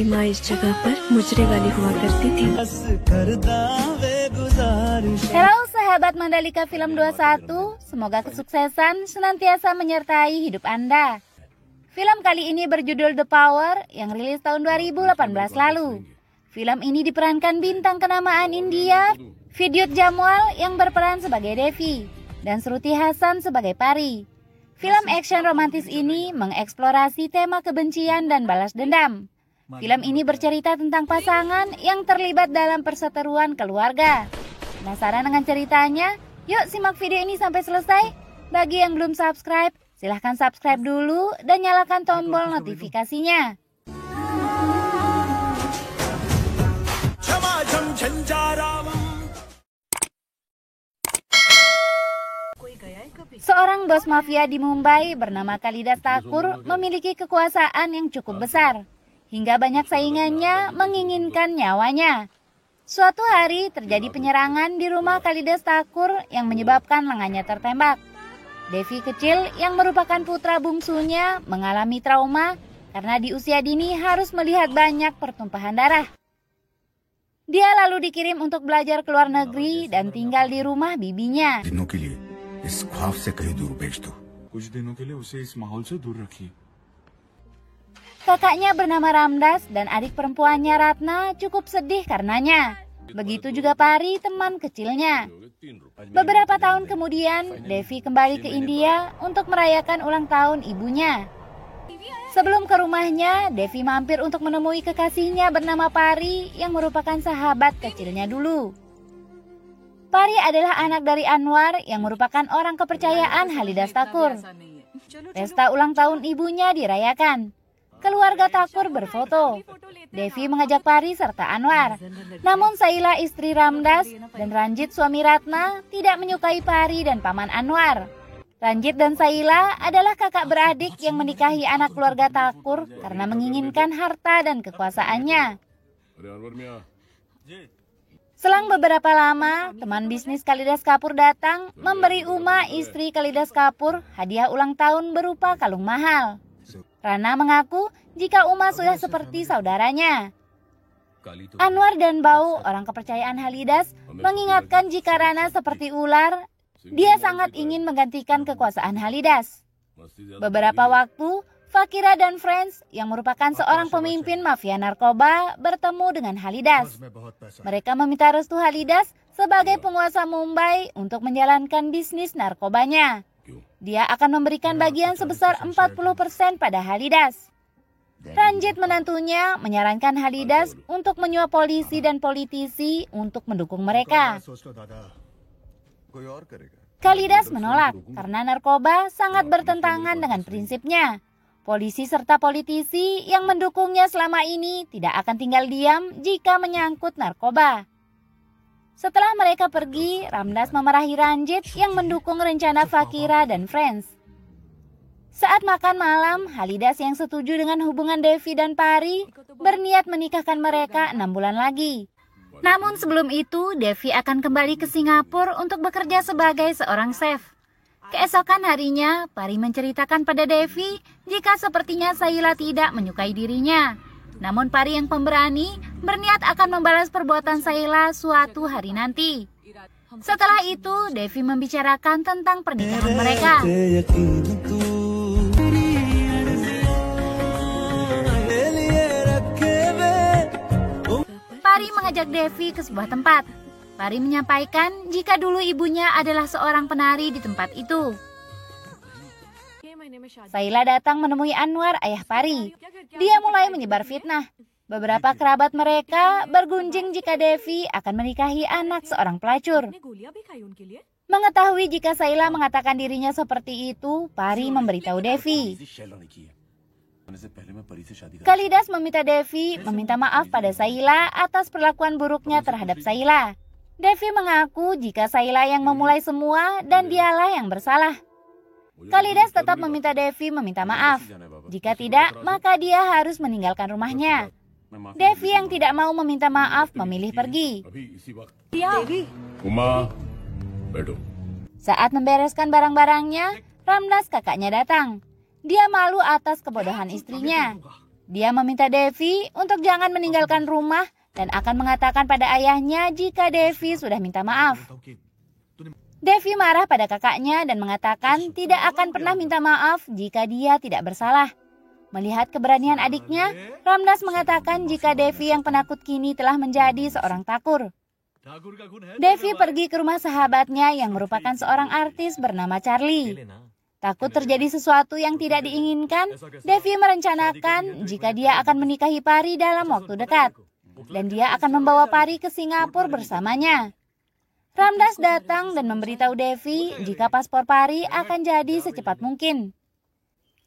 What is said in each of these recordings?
माँ इस जगह पर मुजरे वाली हुआ करती थी। Halo sahabat Mandalika Film 21, semoga kesuksesan senantiasa menyertai hidup Anda. Film kali ini berjudul The Power yang rilis tahun 2018 lalu. Film ini diperankan bintang kenamaan India, Vidyut Jammwal yang berperan sebagai Devi dan Shruti Hassan sebagai Pari. Film action romantis ini mengeksplorasi tema kebencian dan balas dendam. Film ini bercerita tentang pasangan yang terlibat dalam perseteruan keluarga. Penasaran dengan ceritanya? Yuk simak video ini sampai selesai. Bagi yang belum subscribe, silahkan subscribe dulu dan nyalakan tombol notifikasinya. Seorang bos mafia di Mumbai bernama Kalidas Thakur memiliki kekuasaan yang cukup besar, hingga banyak saingannya menginginkan nyawanya. Suatu hari terjadi penyerangan di rumah Kalidas Thakur yang menyebabkan lengannya tertembak. Devi kecil yang merupakan putra bungsunya mengalami trauma karena di usia dini harus melihat banyak pertumpahan darah. Dia lalu dikirim untuk belajar ke luar negeri dan tinggal di rumah bibinya. Kakaknya bernama Ramdas dan adik perempuannya Ratna cukup sedih karenanya. Begitu juga Pari, teman kecilnya. Beberapa tahun kemudian, Devi kembali ke India untuk merayakan ulang tahun ibunya. Sebelum ke rumahnya, Devi mampir untuk menemui kekasihnya bernama Pari yang merupakan sahabat kecilnya dulu. Pari adalah anak dari Anwar yang merupakan orang kepercayaan Kalidas Thakur. Pesta ulang tahun ibunya dirayakan. Keluarga Thakur berfoto. Devi mengajak Pari serta Anwar. Namun Saila istri Ramdas dan Ranjit suami Ratna tidak menyukai Pari dan paman Anwar. Ranjit dan Saila adalah kakak beradik yang menikahi anak keluarga Thakur karena menginginkan harta dan kekuasaannya. Selang beberapa lama, teman bisnis Kalidas Kapoor datang memberi Uma istri Kalidas Kapoor hadiah ulang tahun berupa kalung mahal. Rana mengaku jika Uma sudah seperti saudaranya. Anwar dan Bau, orang kepercayaan Kalidas, mengingatkan jika Rana seperti ular, dia sangat ingin menggantikan kekuasaan Kalidas. Beberapa waktu, Fakira dan Friends yang merupakan seorang pemimpin mafia narkoba bertemu dengan Kalidas. Mereka meminta restu Kalidas sebagai penguasa Mumbai untuk menjalankan bisnis narkobanya. Dia akan memberikan bagian sebesar 40% pada Kalidas. Ranjit menantunya menyarankan Kalidas untuk menyuap polisi dan politisi untuk mendukung mereka. Kalidas menolak karena narkoba sangat bertentangan dengan prinsipnya. Polisi serta politisi yang mendukungnya selama ini tidak akan tinggal diam jika menyangkut narkoba. Setelah mereka pergi, Ramdas memarahi Ranjit yang mendukung rencana Fakira dan Friends. Saat makan malam, Kalidas yang setuju dengan hubungan Devi dan Pari berniat menikahkan mereka 6 bulan lagi. Namun sebelum itu, Devi akan kembali ke Singapura untuk bekerja sebagai seorang chef. Keesokan harinya, Pari menceritakan pada Devi jika sepertinya Saila tidak menyukai dirinya. Namun Pari yang pemberani berniat akan membalas perbuatan Saila suatu hari nanti. Setelah itu, Devi membicarakan tentang pernikahan mereka. Pari mengajak Devi ke sebuah tempat. Pari menyampaikan jika dulu ibunya adalah seorang penari di tempat itu. Saila datang menemui Anwar, ayah Pari. Dia mulai menyebar fitnah. Beberapa kerabat mereka bergunjing jika Devi akan menikahi anak seorang pelacur. Mengetahui jika Saila mengatakan dirinya seperti itu, Pari memberitahu Devi. Kalidas meminta Devi meminta maaf pada Saila atas perlakuan buruknya terhadap Saila. Devi mengaku jika Saila yang memulai semua dan dialah yang bersalah. Kalidas tetap meminta Devi meminta maaf. Jika tidak, maka dia harus meninggalkan rumahnya. Devi yang tidak mau meminta maaf memilih pergi. Saat membereskan barang-barangnya, Ramdas kakaknya datang. Dia malu atas kebodohan istrinya. Dia meminta Devi untuk jangan meninggalkan rumah dan akan mengatakan pada ayahnya jika Devi sudah minta maaf. Devi marah pada kakaknya dan mengatakan tidak akan pernah minta maaf jika dia tidak bersalah. Melihat keberanian adiknya, Ramdas mengatakan jika Devi yang penakut kini telah menjadi seorang takur. Devi pergi ke rumah sahabatnya yang merupakan seorang artis bernama Charlie. Takut terjadi sesuatu yang tidak diinginkan, Devi merencanakan jika dia akan menikahi Pari dalam waktu dekat. Dan dia akan membawa Pari ke Singapura bersamanya. Ramdas datang dan memberitahu Devi jika paspor Pari akan jadi secepat mungkin.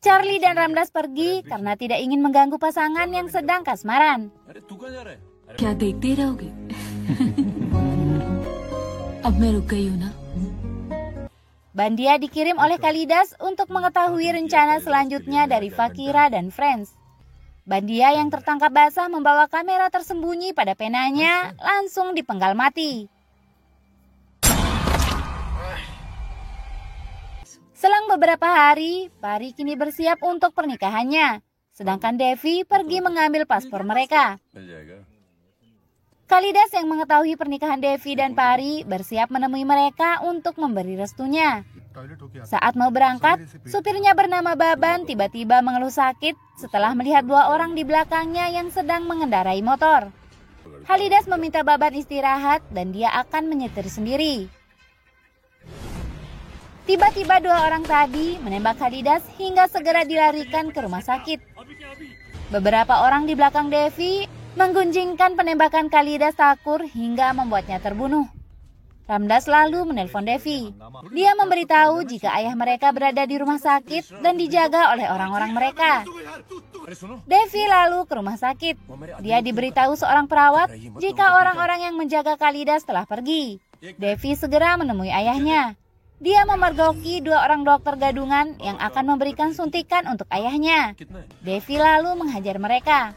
Charlie dan Ramdas pergi karena tidak ingin mengganggu pasangan yang sedang kasmaran. क्या देखते ही रहोगे अब मैं रुक गई हूँ ना. Bandia dikirim oleh Kalidas untuk mengetahui rencana selanjutnya dari Fakira dan Friends. Bandia yang tertangkap basah membawa kamera tersembunyi pada penanya langsung dipenggal mati. Selang beberapa hari, Pari kini bersiap untuk pernikahannya, sedangkan Devi pergi mengambil paspor mereka. Kalidas yang mengetahui pernikahan Devi dan Pari bersiap menemui mereka untuk memberi restunya. Saat mau berangkat, supirnya bernama Baban tiba-tiba mengeluh sakit setelah melihat dua orang di belakangnya yang sedang mengendarai motor. Kalidas meminta Baban istirahat dan dia akan menyetir sendiri. Tiba-tiba dua orang tadi menembak Kalidas hingga segera dilarikan ke rumah sakit. Beberapa orang di belakang Devi menggunjingkan penembakan Kalidas takur hingga membuatnya terbunuh. Ramdas lalu menelpon Devi. Dia memberitahu jika ayah mereka berada di rumah sakit dan dijaga oleh orang-orang mereka. Devi lalu ke rumah sakit. Dia diberitahu seorang perawat jika orang-orang yang menjaga Kalidas telah pergi. Devi segera menemui ayahnya. Dia memergoki dua orang dokter gadungan yang akan memberikan suntikan untuk ayahnya. Devi lalu menghajar mereka.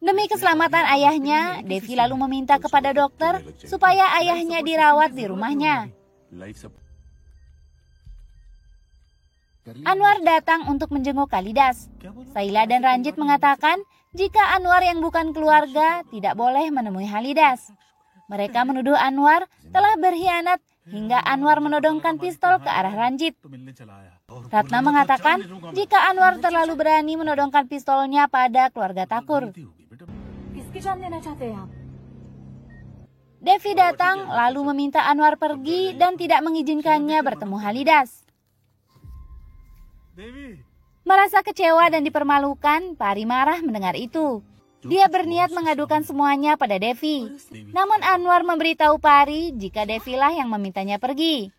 Demi keselamatan ayahnya, Devi lalu meminta kepada dokter supaya ayahnya dirawat di rumahnya. Anwar datang untuk menjenguk Kalidas. Saila dan Ranjit mengatakan jika Anwar yang bukan keluarga tidak boleh menemui Kalidas. Mereka menuduh Anwar telah berkhianat hingga Anwar menodongkan pistol ke arah Ranjit. Ratna mengatakan jika Anwar terlalu berani menodongkan pistolnya pada keluarga Takur. Devi datang lalu meminta Anwar pergi dan tidak mengizinkannya bertemu Kalidas. Merasa kecewa dan dipermalukan, Pari marah mendengar itu. Dia berniat mengadukan semuanya pada Devi. Namun Anwar memberitahu Pari jika Devi lah yang memintanya pergi.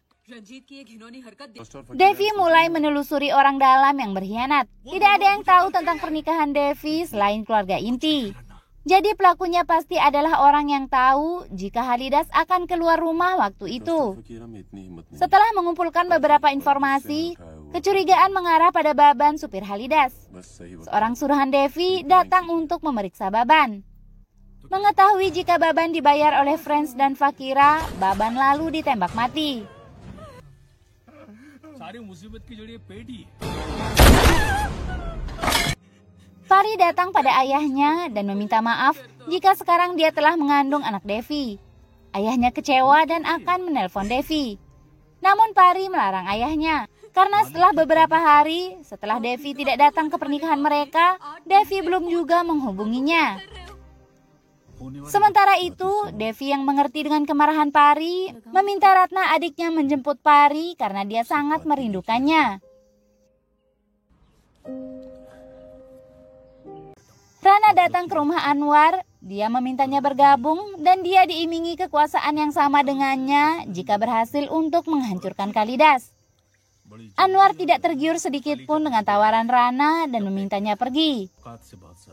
Devi mulai menelusuri orang dalam yang berkhianat. Tidak ada yang tahu tentang pernikahan Devi selain keluarga inti. Jadi pelakunya pasti adalah orang yang tahu jika Kalidas akan keluar rumah waktu itu. Setelah mengumpulkan beberapa informasi, kecurigaan mengarah pada Baban supir Kalidas. Seorang suruhan Devi datang untuk memeriksa Baban. Mengetahui jika Baban dibayar oleh Friends dan Fakira, Baban lalu ditembak mati. Pari datang pada ayahnya dan meminta maaf jika sekarang dia telah mengandung anak Devi. Ayahnya kecewa dan akan menelpon Devi. Namun Pari melarang ayahnya. Karena setelah beberapa hari, setelah Devi tidak datang ke pernikahan mereka, Devi belum juga menghubunginya. Sementara itu, Devi yang mengerti dengan kemarahan Pari, meminta Ratna adiknya menjemput Pari karena dia sangat merindukannya. Rana datang ke rumah Anwar, dia memintanya bergabung dan dia diimingi kekuasaan yang sama dengannya jika berhasil untuk menghancurkan Kalidas. Anwar tidak tergiur sedikit pun dengan tawaran Rana dan memintanya pergi.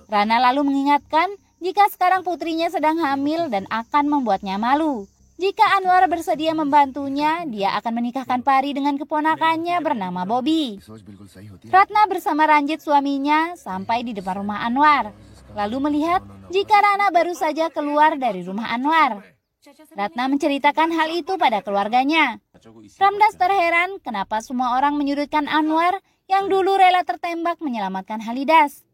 Rana lalu mengingatkan jika sekarang putrinya sedang hamil dan akan membuatnya malu. Jika Anwar bersedia membantunya, dia akan menikahkan Pari dengan keponakannya bernama Bobby. Ratna bersama Ranjit suaminya sampai di depan rumah Anwar. Lalu melihat jika Rana baru saja keluar dari rumah Anwar. Ratna menceritakan hal itu pada keluarganya. Ramdas terheran kenapa semua orang menyudutkan Anwar yang dulu rela tertembak menyelamatkan Halidas.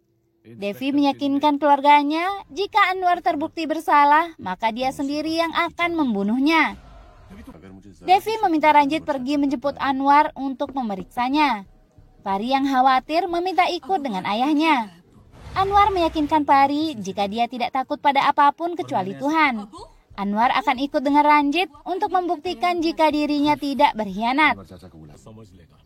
Devi meyakinkan keluarganya jika Anwar terbukti bersalah, maka dia sendiri yang akan membunuhnya. Devi meminta Ranjit pergi menjemput Anwar untuk memeriksanya. Pari yang khawatir meminta ikut dengan ayahnya. Anwar meyakinkan Pari jika dia tidak takut pada apapun kecuali Tuhan. Anwar akan ikut dengan Ranjit untuk membuktikan jika dirinya tidak berkhianat.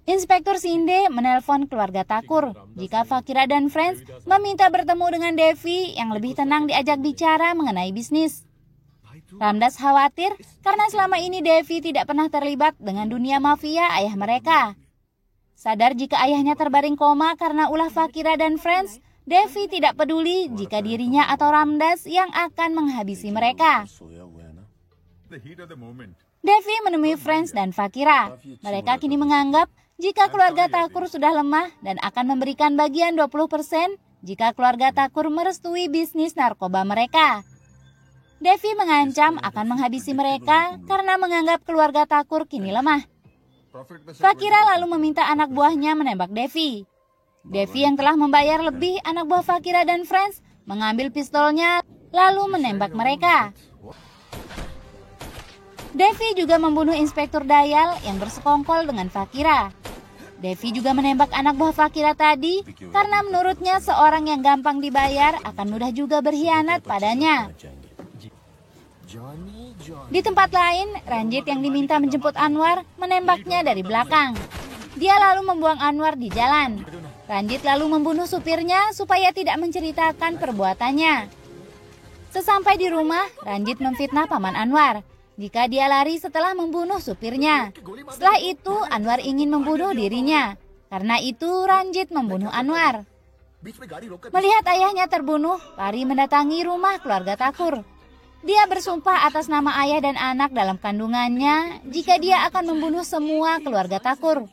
Inspektur Sinde menelpon keluarga Thakur jika Fakira dan Friends meminta bertemu dengan Devi yang lebih tenang diajak bicara mengenai bisnis. Ramdas khawatir karena selama ini Devi tidak pernah terlibat dengan dunia mafia ayah mereka. Sadar jika ayahnya terbaring koma karena ulah Fakira dan Friends, Devi tidak peduli jika dirinya atau Ramdas yang akan menghabisi mereka. Devi menemui Friends dan Fakira. Mereka kini menganggap jika keluarga Thakur sudah lemah dan akan memberikan bagian 20% jika keluarga Thakur merestui bisnis narkoba mereka. Devi mengancam akan menghabisi mereka karena menganggap keluarga Thakur kini lemah. Fakira lalu meminta anak buahnya menembak Devi. Devi yang telah membayar lebih anak buah Fakira dan Friends mengambil pistolnya lalu menembak mereka. Devi juga membunuh Inspektur Dayal yang bersekongkol dengan Fakira. Devi juga menembak anak buah Fakira tadi karena menurutnya seorang yang gampang dibayar akan mudah juga berkhianat padanya. Di tempat lain, Ranjit yang diminta menjemput Anwar menembaknya dari belakang. Dia lalu membuang Anwar di jalan. Ranjit lalu membunuh supirnya supaya tidak menceritakan perbuatannya. Sesampai di rumah, Ranjit memfitnah paman Anwar jika dia lari setelah membunuh supirnya. Setelah itu, Anwar ingin membunuh dirinya. Karena itu, Ranjit membunuh Anwar. Melihat ayahnya terbunuh, Pari mendatangi rumah keluarga Thakur. Dia bersumpah atas nama ayah dan anak dalam kandungannya jika dia akan membunuh semua keluarga Thakur.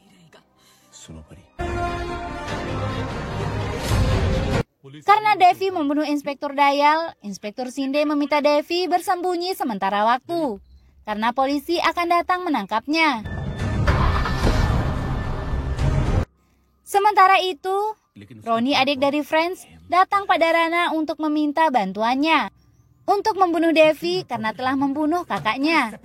Karena Devi membunuh Inspektur Dayal, Inspektur Sinde meminta Devi bersembunyi sementara waktu, karena polisi akan datang menangkapnya. Sementara itu, Roni, adik dari Friends, datang pada Rana untuk meminta bantuannya untuk membunuh Devi karena telah membunuh kakaknya.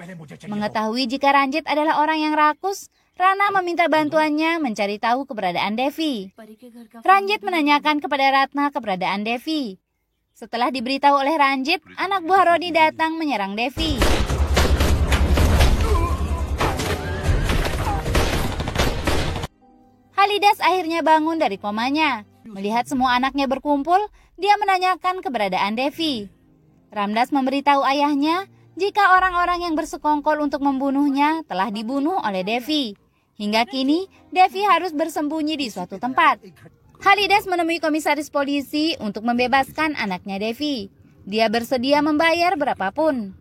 Mengetahui jika Ranjit adalah orang yang rakus, Rana meminta bantuannya mencari tahu keberadaan Devi. Ranjit menanyakan kepada Ratna keberadaan Devi. Setelah diberitahu oleh Ranjit, anak buah Roni datang menyerang Devi. Halidas akhirnya bangun dari komanya. Melihat semua anaknya berkumpul, dia menanyakan keberadaan Devi. Ramdas memberitahu ayahnya jika orang-orang yang bersekongkol untuk membunuhnya telah dibunuh oleh Devi. Hingga kini, Devi harus bersembunyi di suatu tempat. Halidas menemui komisaris polisi untuk membebaskan anaknya Devi. Dia bersedia membayar berapapun.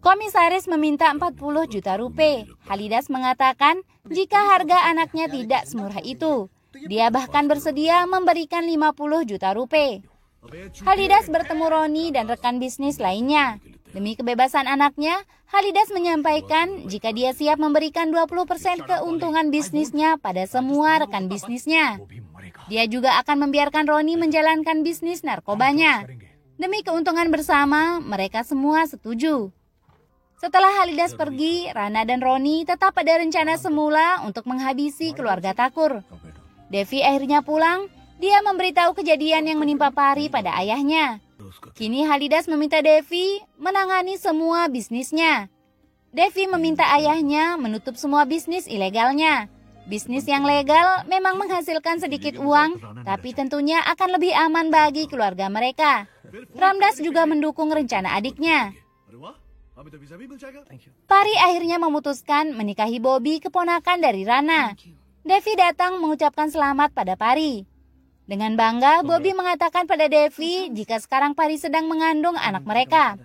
Komisaris meminta 40 juta rupiah. Halidas mengatakan jika harga anaknya tidak semurah itu. Dia bahkan bersedia memberikan 50 juta rupiah. Halidas bertemu Roni dan rekan bisnis lainnya. Demi kebebasan anaknya, Halidas menyampaikan jika dia siap memberikan 20% keuntungan bisnisnya pada semua rekan bisnisnya. Dia juga akan membiarkan Roni menjalankan bisnis narkobanya. Demi keuntungan bersama, mereka semua setuju. Setelah Halidas pergi, Rana dan Roni tetap pada rencana semula untuk menghabisi keluarga Thakur. Devi akhirnya pulang. Dia memberitahu kejadian yang menimpa Pari pada ayahnya. Kini Halidas meminta Devi menangani semua bisnisnya. Devi meminta ayahnya menutup semua bisnis ilegalnya. Bisnis yang legal memang menghasilkan sedikit uang, tapi tentunya akan lebih aman bagi keluarga mereka. Ramdas juga mendukung rencana adiknya. Pari akhirnya memutuskan menikahi Bobby, keponakan dari Rana. Devi datang mengucapkan selamat pada Pari. Dengan bangga, Bobby mengatakan pada Devi jika sekarang Pari sedang mengandung anak mereka.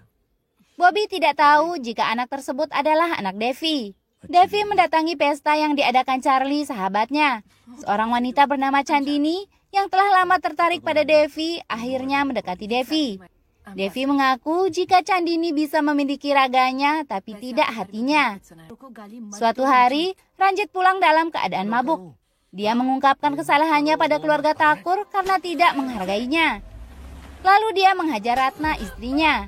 Bobby tidak tahu jika anak tersebut adalah anak Devi. Devi mendatangi pesta yang diadakan Charlie, sahabatnya. Seorang wanita bernama Chandini yang telah lama tertarik pada Devi akhirnya mendekati Devi. Devi mengaku jika Chandini bisa memiliki raganya tapi tidak hatinya. Suatu hari, Ranjit pulang dalam keadaan mabuk. Dia mengungkapkan kesalahannya pada keluarga Thakur karena tidak menghargainya. Lalu dia menghajar Ratna, istrinya.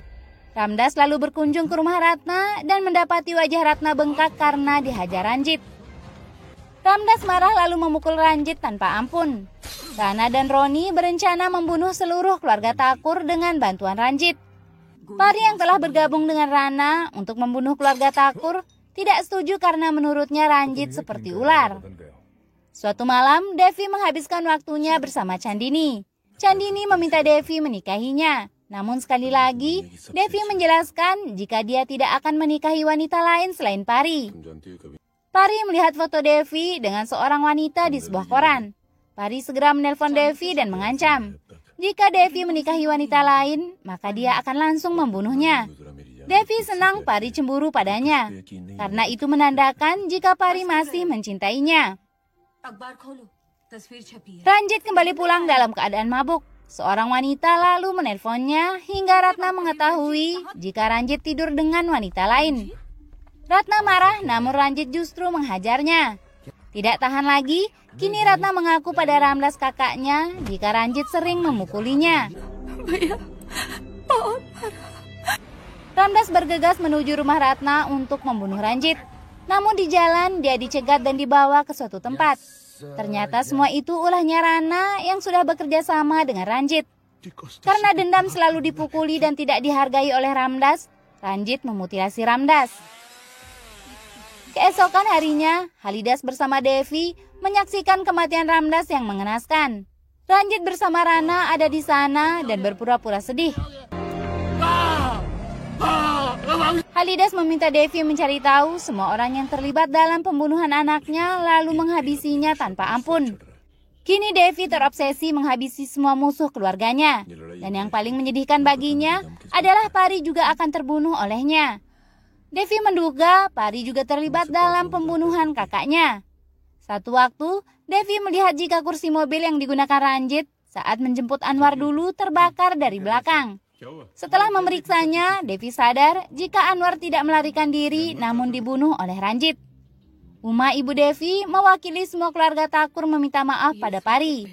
Ramdas lalu berkunjung ke rumah Ratna dan mendapati wajah Ratna bengkak karena dihajar Ranjit. Ramdas marah lalu memukul Ranjit tanpa ampun. Rana dan Roni berencana membunuh seluruh keluarga Thakur dengan bantuan Ranjit. Pari yang telah bergabung dengan Rana untuk membunuh keluarga Thakur tidak setuju karena menurutnya Ranjit seperti ular. Suatu malam, Devi menghabiskan waktunya bersama Chandini. Chandini meminta Devi menikahinya. Namun sekali lagi, Devi menjelaskan jika dia tidak akan menikahi wanita lain selain Pari. Pari melihat foto Devi dengan seorang wanita di sebuah koran. Pari segera menelpon Devi dan mengancam. Jika Devi menikahi wanita lain, maka dia akan langsung membunuhnya. Devi senang Pari cemburu padanya, karena itu menandakan jika Pari masih mencintainya. Ranjit kembali pulang dalam keadaan mabuk. Seorang wanita lalu menelponnya hingga Ratna mengetahui jika Ranjit tidur dengan wanita lain. Ratna marah namun Ranjit justru menghajarnya. Tidak tahan lagi, kini Ratna mengaku pada Ramdas kakaknya jika Ranjit sering memukulinya. Ramdas bergegas menuju rumah Ratna untuk membunuh Ranjit. Namun di jalan dia dicegat dan dibawa ke suatu tempat. Ternyata semua itu ulahnya Rana yang sudah bekerja sama dengan Ranjit. Karena dendam selalu dipukuli dan tidak dihargai oleh Ramdas, Ranjit memutilasi Ramdas. Keesokan harinya, Halidas bersama Devi menyaksikan kematian Ramdas yang mengenaskan. Ranjit bersama Rana ada di sana dan berpura-pura sedih. Halidas meminta Devi mencari tahu semua orang yang terlibat dalam pembunuhan anaknya lalu menghabisinya tanpa ampun. Kini Devi terobsesi menghabisi semua musuh keluarganya. Dan yang paling menyedihkan baginya adalah Pari juga akan terbunuh olehnya. Devi menduga Pari juga terlibat dalam pembunuhan kakaknya. Satu waktu, Devi melihat jika kursi mobil yang digunakan Ranjit saat menjemput Anwar dulu terbakar dari belakang. Setelah memeriksanya, Devi sadar jika Anwar tidak melarikan diri namun dibunuh oleh Ranjit. Uma, ibu Devi, mewakili semua keluarga Thakur meminta maaf pada Pari.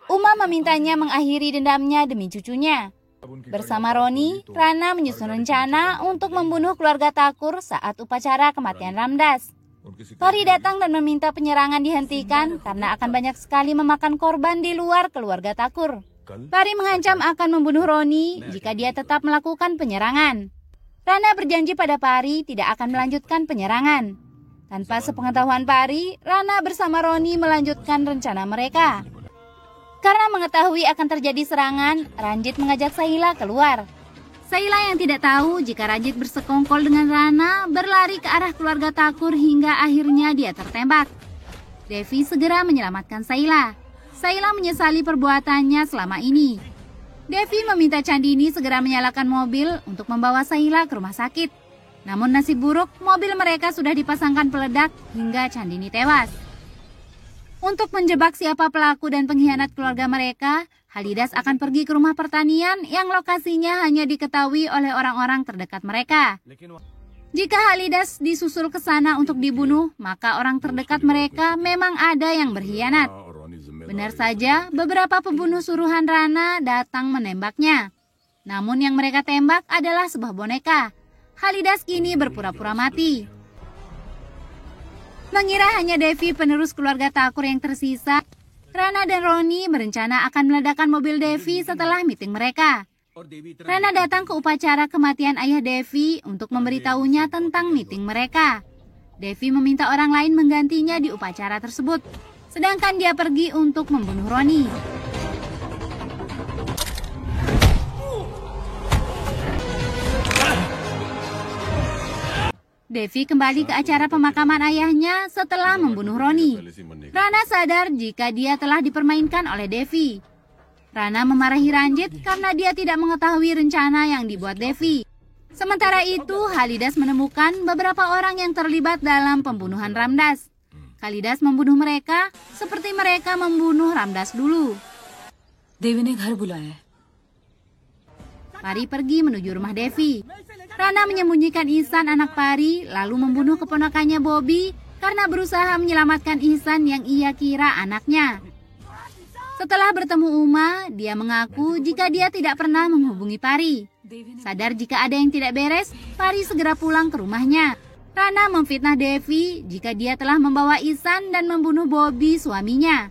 Uma memintanya mengakhiri dendamnya demi cucunya. Bersama Roni, Rana menyusun rencana untuk membunuh keluarga Thakur saat upacara kematian Ramdas. Pari datang dan meminta penyerangan dihentikan karena akan banyak sekali memakan korban di luar keluarga Thakur. Pari mengancam akan membunuh Roni jika dia tetap melakukan penyerangan. Rana berjanji pada Pari tidak akan melanjutkan penyerangan. Tanpa sepengetahuan Pari, Rana bersama Roni melanjutkan rencana mereka. Karena mengetahui akan terjadi serangan, Ranjit mengajak Saila keluar. Saila yang tidak tahu jika Ranjit bersekongkol dengan Rana berlari ke arah keluarga Thakur hingga akhirnya dia tertembak. Devi segera menyelamatkan Saila. Saila menyesali perbuatannya selama ini. Devi meminta Chandini segera menyalakan mobil untuk membawa Saila ke rumah sakit. Namun nasib buruk, mobil mereka sudah dipasangkan peledak hingga Chandini tewas. Untuk menjebak siapa pelaku dan pengkhianat keluarga mereka, Halidas akan pergi ke rumah pertanian yang lokasinya hanya diketahui oleh orang-orang terdekat mereka. Jika Halidas disusul ke sana untuk dibunuh, maka orang terdekat mereka memang ada yang berkhianat. Benar saja, beberapa pembunuh suruhan Rana datang menembaknya. Namun yang mereka tembak adalah sebuah boneka. Halidas kini berpura-pura mati. Mengira hanya Devi penerus keluarga Thakur yang tersisa, Rana dan Roni berencana akan meledakkan mobil Devi setelah meeting mereka. Rana datang ke upacara kematian ayah Devi untuk memberitahunya tentang meeting mereka. Devi meminta orang lain menggantinya di upacara tersebut. Sedangkan dia pergi untuk membunuh Roni. Devi kembali ke acara pemakaman ayahnya setelah membunuh Roni. Rana sadar jika dia telah dipermainkan oleh Devi. Rana memarahi Ranjit karena dia tidak mengetahui rencana yang dibuat Devi. Sementara itu, Halidas menemukan beberapa orang yang terlibat dalam pembunuhan Ramdas. Halidas membunuh mereka seperti mereka membunuh Ramdas dulu. देवी ने घर बुलाया है। Pari pergi menuju rumah Devi. Rana menyembunyikan Ihsan anak Pari lalu membunuh keponakannya Bobby karena berusaha menyelamatkan Ihsan yang ia kira anaknya. Setelah bertemu Uma, dia mengaku jika dia tidak pernah menghubungi Pari. Sadar jika ada yang tidak beres, Pari segera pulang ke rumahnya. Rana memfitnah Devi jika dia telah membawa Ihsan dan membunuh Bobby suaminya.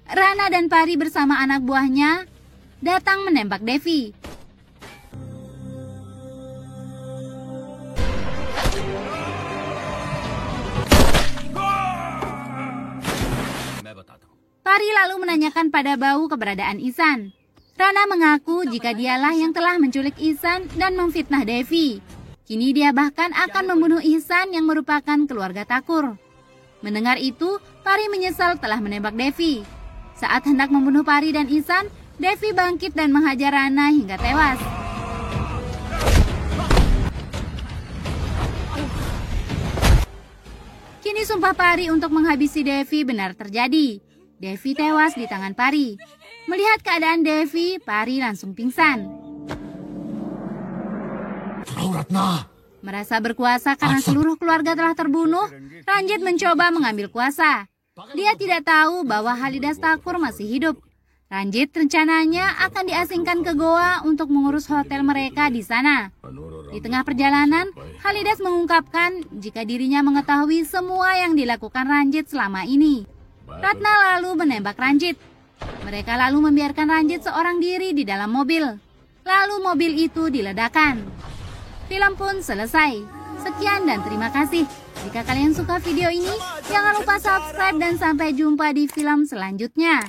Rana dan Pari bersama anak buahnya datang menembak Devi. Pari lalu menanyakan pada Bau keberadaan Ihsan. Rana mengaku jika dialah yang telah menculik Ihsan dan memfitnah Devi. Kini dia bahkan akan membunuh Ihsan yang merupakan keluarga Thakur. Mendengar itu, Pari menyesal telah menembak Devi. Saat hendak membunuh Pari dan Ihsan, Devi bangkit dan menghajar Rana hingga tewas. Kini sumpah Pari untuk menghabisi Devi benar terjadi. Devi tewas di tangan Pari. Melihat keadaan Devi, Pari langsung pingsan. Merasa berkuasa karena seluruh keluarga telah terbunuh, Ranjit mencoba mengambil kuasa. Dia tidak tahu bahwa Halidas Thakur masih hidup. Ranjit rencananya akan diasingkan ke Goa untuk mengurus hotel mereka di sana. Di tengah perjalanan, Halidas mengungkapkan jika dirinya mengetahui semua yang dilakukan Ranjit selama ini. Ratna lalu menembak Ranjit. Mereka lalu membiarkan Ranjit seorang diri di dalam mobil. Lalu mobil itu diledakkan. Film pun selesai. Sekian dan terima kasih. Jika kalian suka video ini, jangan lupa subscribe dan sampai jumpa di film selanjutnya.